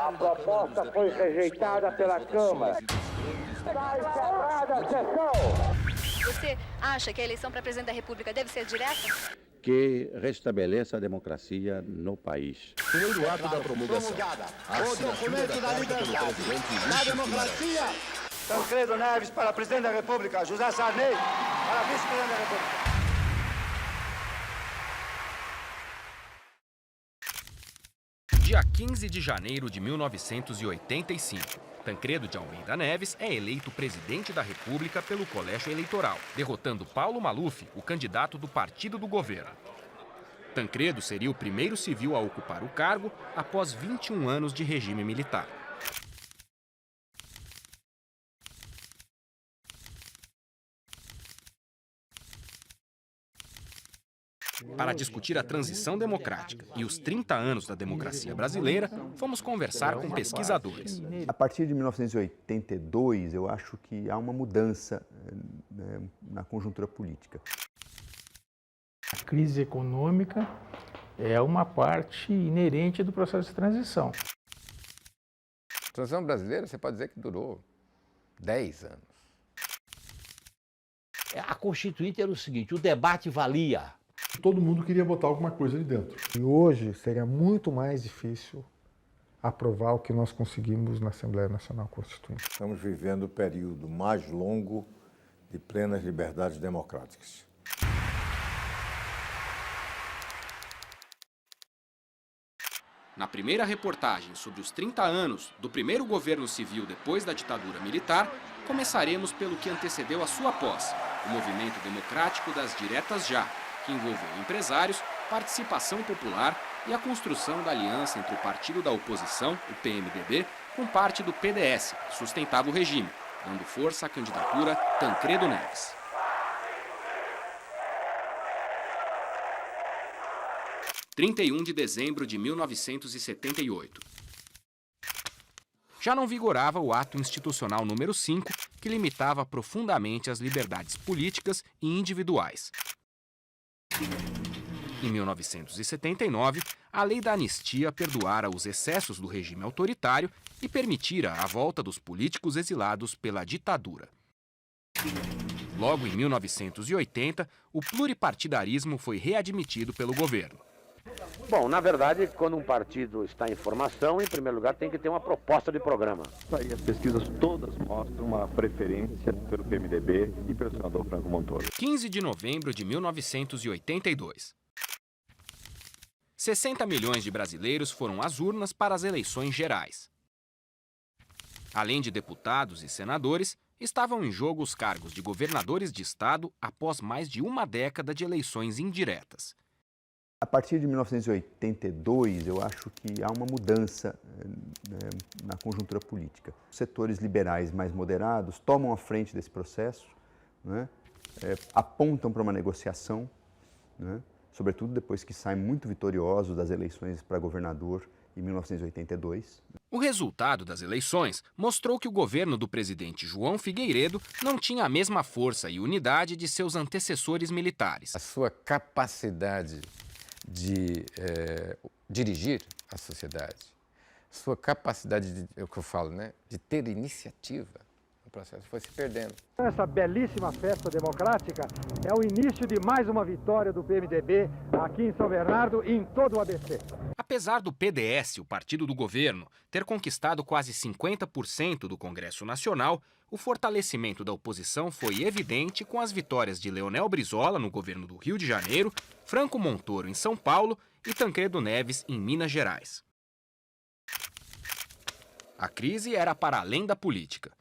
A proposta foi rejeitada pela Câmara. Está encerrada a sessão. Você acha que a eleição para presidente da República deve ser direta? Que restabeleça a democracia no país. Primeiro ato da promulgação. O documento da liberdade, da democracia. Tancredo Neves para presidente da República, José Sarney para vice-presidente da República. Dia 15 de janeiro de 1985. Tancredo de Almeida Neves é eleito presidente da República pelo Colégio Eleitoral, derrotando Paulo Maluf, o candidato do partido do governo. Tancredo seria o primeiro civil a ocupar o cargo após 21 anos de regime militar. Para discutir a transição democrática e os 30 anos da democracia brasileira, fomos conversar com pesquisadores. A partir de 1982, eu acho que há uma mudança na conjuntura política. A crise econômica é uma parte inerente do processo de transição. A transição brasileira, você pode dizer que durou 10 anos. A Constituinte era o seguinte, o debate valia. Todo mundo queria botar alguma coisa ali dentro. E hoje seria muito mais difícil aprovar o que nós conseguimos na Assembleia Nacional Constituinte. Estamos vivendo o período mais longo de plenas liberdades democráticas. Na primeira reportagem sobre os 30 anos do primeiro governo civil depois da ditadura militar, começaremos pelo que antecedeu a sua posse, o movimento democrático das diretas já, que envolveu empresários, participação popular e a construção da aliança entre o partido da oposição, o PMDB, com parte do PDS, que sustentava o regime, dando força à candidatura Tancredo Neves. – 31 de dezembro de 1978. Já não vigorava o ato institucional número 5, que limitava profundamente as liberdades políticas e individuais. Em 1979, a lei da anistia perdoara os excessos do regime autoritário e permitira a volta dos políticos exilados pela ditadura. Logo em 1980, o pluripartidarismo foi readmitido pelo governo. Bom, na verdade, quando um partido está em formação, em primeiro lugar tem que ter uma proposta de programa. As pesquisas todas mostram uma preferência pelo PMDB e pelo senador Franco Montoro. 15 de novembro de 1982. 60 milhões de brasileiros foram às urnas para as eleições gerais. Além de deputados e senadores, estavam em jogo os cargos de governadores de estado após mais de uma década de eleições indiretas. A partir de 1982, eu acho que há uma mudança na conjuntura política. Os setores liberais mais moderados tomam a frente desse processo, né? Apontam para uma negociação, né? Sobretudo depois que saem muito vitoriosos das eleições para governador em 1982. O resultado das eleições mostrou que o governo do presidente João Figueiredo não tinha a mesma força e unidade de seus antecessores militares. A sua capacidade de dirigir a sociedade, sua capacidade, é o que eu falo, né, de ter iniciativa no processo, foi se perdendo. Essa belíssima festa democrática é o início de mais uma vitória do PMDB aqui em São Bernardo e em todo o ABC. Apesar do PDS, o partido do governo, ter conquistado quase 50% do Congresso Nacional, o fortalecimento da oposição foi evidente com as vitórias de Leonel Brizola no governo do Rio de Janeiro, Franco Montoro em São Paulo e Tancredo Neves em Minas Gerais. A crise era para além da política.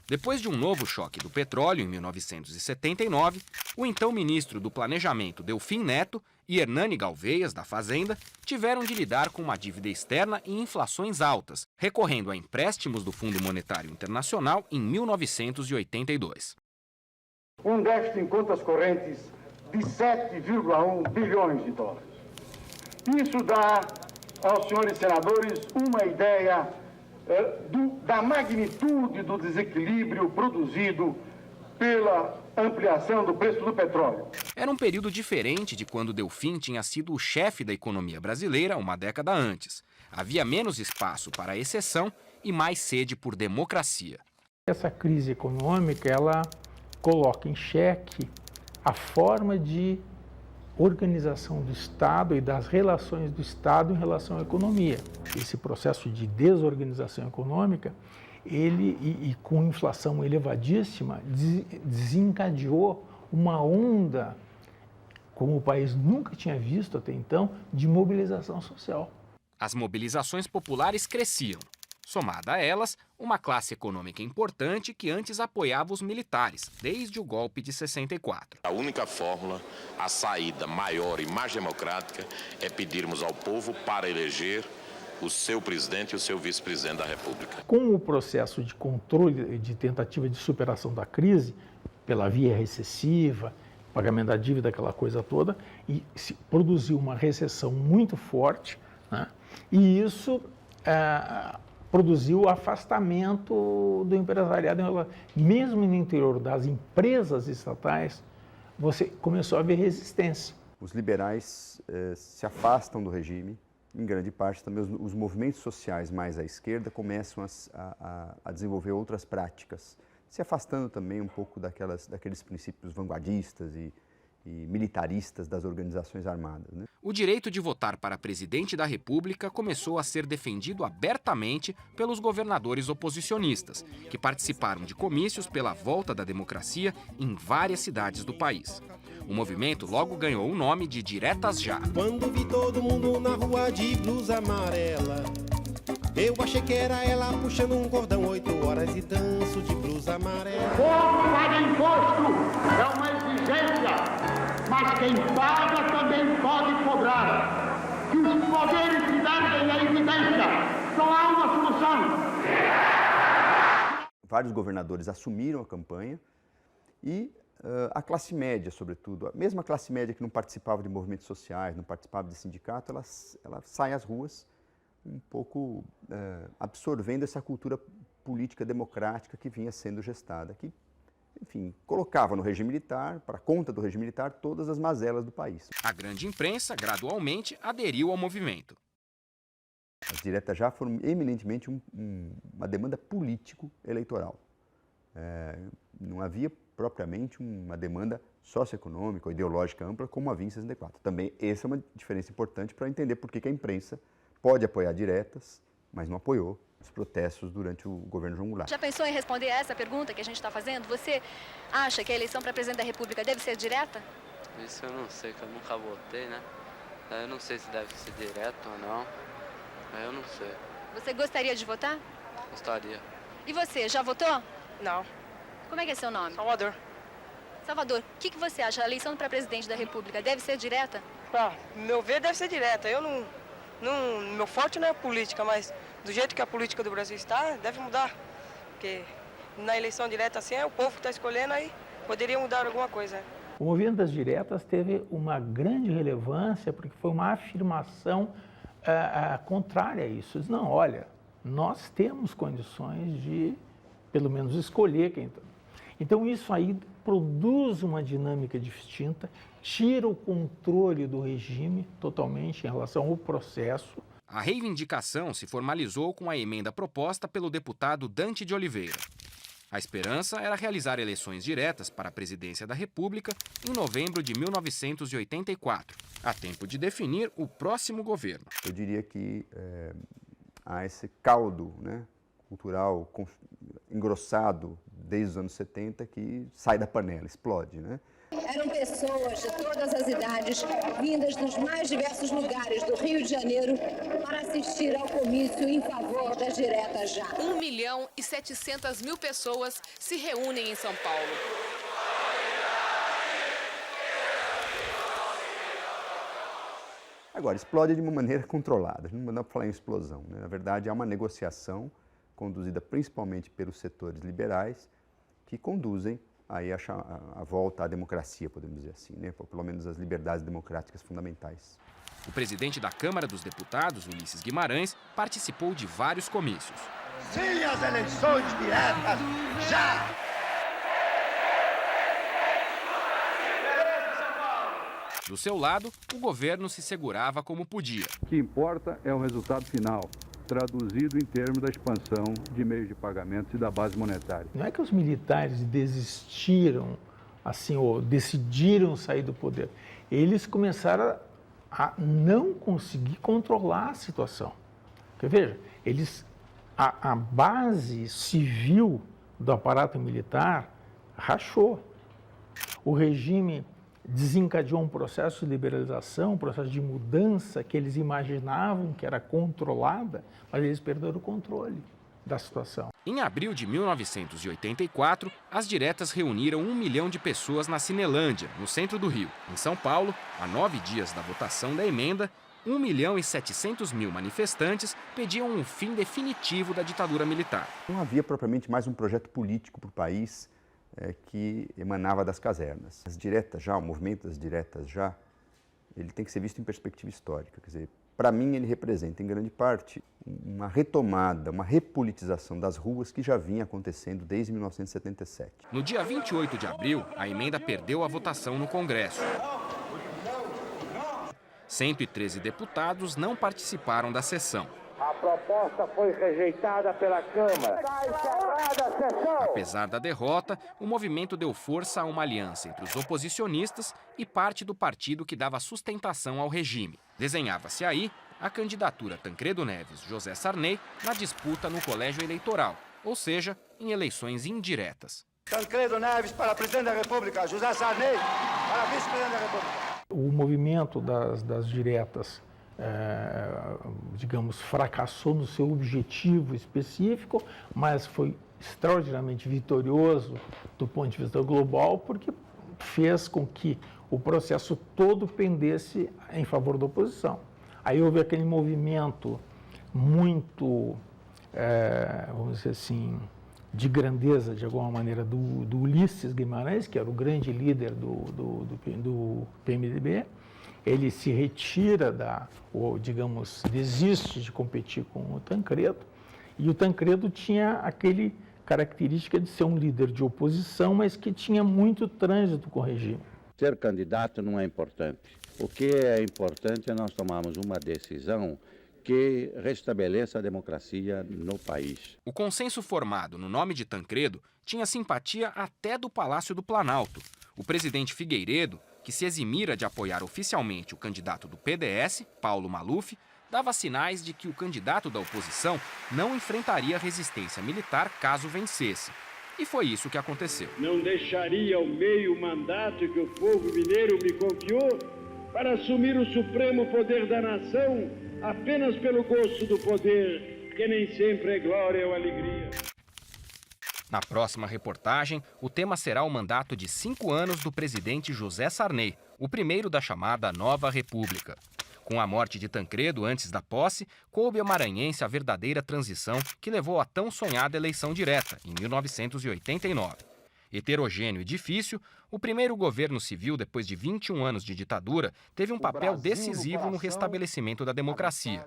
Depois de um novo choque do petróleo em 1979, o então ministro do Planejamento, Delfim Neto, e Hernani Galveias, da Fazenda, tiveram de lidar com uma dívida externa e inflações altas, recorrendo a empréstimos do Fundo Monetário Internacional em 1982. Um déficit em contas correntes de 7,1 bilhões de dólares. Isso dá aos senhores senadores uma ideia da magnitude do desequilíbrio produzido pela ampliação do preço do petróleo. Era um período diferente de quando Delfim tinha sido o chefe da economia brasileira uma década antes. Havia menos espaço para exceção e mais sede por democracia. Essa crise econômica, ela coloca em xeque a forma de organização do Estado e das relações do Estado em relação à economia. Esse processo de desorganização econômica, ele com inflação elevadíssima, desencadeou uma onda, como o país nunca tinha visto até então, de mobilização social. As mobilizações populares cresciam. Somada a elas, uma classe econômica importante que antes apoiava os militares, desde o golpe de 64. A única fórmula, a saída maior e mais democrática, é pedirmos ao povo para eleger o seu presidente e o seu vice-presidente da República. Com o processo de controle, de tentativa de superação da crise, pela via recessiva, pagamento da dívida, aquela coisa toda, e se produziu uma recessão muito forte, né? E isso produziu o afastamento do empresariado. Mesmo no interior das empresas estatais, você começou a ver resistência. Os liberais se afastam do regime, em grande parte também os movimentos sociais mais à esquerda começam a desenvolver outras práticas, se afastando também um pouco daqueles princípios vanguardistas e militaristas das organizações armadas, né? O direito de votar para presidente da República começou a ser defendido abertamente pelos governadores oposicionistas, que participaram de comícios pela volta da democracia em várias cidades do país. O movimento logo ganhou o nome de Diretas Já. Quando vi todo mundo na rua de blusa amarela, eu achei que era ela puxando um cordão, 8 horas e danço de blusa amarela. Povo paga imposto, é uma exigência, mas quem paga também pode cobrar. Que os poderes se dessem a evidência, só há uma solução. Vários governadores assumiram a campanha e a classe média, sobretudo, a mesma classe média que não participava de movimentos sociais, não participava de sindicato, ela sai às ruas um pouco absorvendo essa cultura política democrática que vinha sendo gestada, que, enfim, colocava no regime militar, para conta do regime militar, todas as mazelas do país. A grande imprensa, gradualmente, aderiu ao movimento. As diretas já foram eminentemente uma demanda político-eleitoral. Não havia propriamente uma demanda socioeconômica ou ideológica ampla como havia em 64. Também essa é uma diferença importante para entender por que a imprensa pode apoiar diretas, mas não apoiou os protestos durante o governo João Goulart. Já pensou em responder a essa pergunta que a gente está fazendo? Você acha que a eleição para presidente da República deve ser direta? Isso eu não sei, que eu nunca votei, né? Eu não sei se deve ser direto ou não. Eu não sei. Você gostaria de votar? Gostaria. E você, já votou? Não. Como é que é seu nome? Salvador. Salvador, o que você acha? A eleição para presidente da República deve ser direta? Meu ver, deve ser direta. Eu não... Meu forte não é a política, mas do jeito que a política do Brasil está, deve mudar. Porque na eleição direta assim é o povo que está escolhendo, aí poderia mudar alguma coisa. O movimento das diretas teve uma grande relevância porque foi uma afirmação contrária a isso. Diz, não, olha, nós temos condições de, pelo menos, escolher quem está. Então isso aí produz uma dinâmica distinta, tira o controle do regime totalmente em relação ao processo. A reivindicação se formalizou com a emenda proposta pelo deputado Dante de Oliveira. A esperança era realizar eleições diretas para a presidência da República em novembro de 1984, a tempo de definir o próximo governo. Eu diria que há esse caldo, né, cultural engrossado desde os anos 70 que sai da panela, explode, né? Eram pessoas de todas as idades, vindas dos mais diversos lugares do Rio de Janeiro para assistir ao comício em favor das diretas já. 1.700.000 pessoas se reúnem em São Paulo. Agora, explode de uma maneira controlada, não dá para falar em explosão, né? Na verdade, há uma negociação conduzida principalmente pelos setores liberais que conduzem aí a volta à democracia, podemos dizer assim, né? Pelo menos as liberdades democráticas fundamentais. O presidente da Câmara dos Deputados, Ulisses Guimarães, participou de vários comícios. Sim, as eleições diretas, já! Do seu lado, o governo se segurava como podia. O que importa é o resultado final, traduzido em termos da expansão de meios de pagamentos e da base monetária. Não é que os militares desistiram, assim, ou decidiram sair do poder. Eles começaram a não conseguir controlar a situação. Porque, veja, a base civil do aparato militar rachou. O regime desencadeou um processo de liberalização, um processo de mudança que eles imaginavam que era controlada, mas eles perderam o controle da situação. Em abril de 1984, as diretas reuniram 1 milhão de pessoas na Cinelândia, no centro do Rio. Em São Paulo, a 9 dias da votação da emenda, 1.700.000 manifestantes pediam um fim definitivo da ditadura militar. Não havia propriamente mais um projeto político para o país que emanava das casernas. As diretas já, o movimento das diretas já, ele tem que ser visto em perspectiva histórica. Quer dizer, para mim ele representa em grande parte uma retomada, uma repolitização das ruas que já vinha acontecendo desde 1977. No dia 28 de abril, a emenda perdeu a votação no Congresso. 113 deputados não participaram da sessão. A proposta foi rejeitada pela Câmara. Está encerrada a sessão. Apesar da derrota, o movimento deu força a uma aliança entre os oposicionistas e parte do partido que dava sustentação ao regime. Desenhava-se aí a candidatura Tancredo Neves-José Sarney na disputa no colégio eleitoral, ou seja, em eleições indiretas. Tancredo Neves para presidente da República, José Sarney para vice-presidente da República. O movimento das diretas, digamos, fracassou no seu objetivo específico, mas foi extraordinariamente vitorioso do ponto de vista global, porque fez com que o processo todo pendesse em favor da oposição. Aí houve aquele movimento muito, vamos dizer assim, de grandeza, de alguma maneira, do Ulisses Guimarães, que era o grande líder do PMDB. Ele se retira ou, digamos, desiste de competir com o Tancredo, e o Tancredo tinha aquele característica de ser um líder de oposição, mas que tinha muito trânsito com o regime. Ser candidato não é importante. O que é importante é nós tomarmos uma decisão que restabeleça a democracia no país. O consenso formado no nome de Tancredo tinha simpatia até do Palácio do Planalto. O presidente Figueiredo, que se eximira de apoiar oficialmente o candidato do PDS, Paulo Maluf, dava sinais de que o candidato da oposição não enfrentaria resistência militar caso vencesse. E foi isso que aconteceu. Não deixaria o meio mandato que o povo mineiro me confiou para assumir o supremo poder da nação apenas pelo gosto do poder, que nem sempre é glória ou alegria. Na próxima reportagem, o tema será o mandato de 5 anos do presidente José Sarney, o primeiro da chamada Nova República. Com a morte de Tancredo antes da posse, coube ao maranhense a verdadeira transição que levou à tão sonhada eleição direta, em 1989. Heterogêneo e difícil, o primeiro governo civil, depois de 21 anos de ditadura, teve um papel decisivo no restabelecimento da democracia.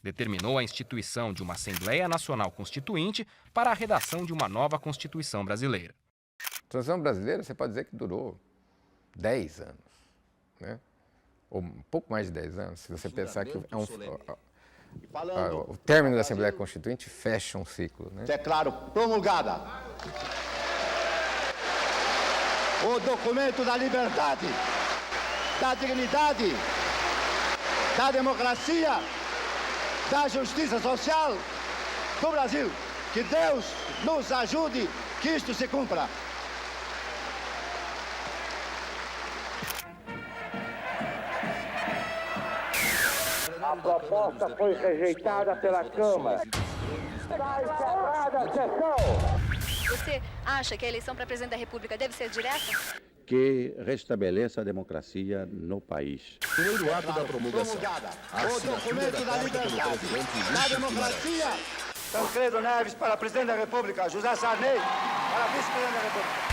Determinou a instituição de uma Assembleia Nacional Constituinte para a redação de uma nova Constituição brasileira. A Constituição brasileira, você pode dizer que durou 10 anos, né? Ou um pouco mais de 10 anos, se você pensar que o término da Assembleia Constituinte fecha um ciclo, né? Declaro promulgada o documento da liberdade, da dignidade, da democracia, da justiça social do Brasil. Que Deus nos ajude que isto se cumpra. A proposta foi rejeitada pela Câmara. Está encerrada a sessão. Você acha que a eleição para presidente da República deve ser direta? Que restabeleça a democracia no país. Primeiro ato da promulgação. O documento da liberdade, da democracia. Tancredo Neves para presidente da República, José Sarney para vice-presidente da República.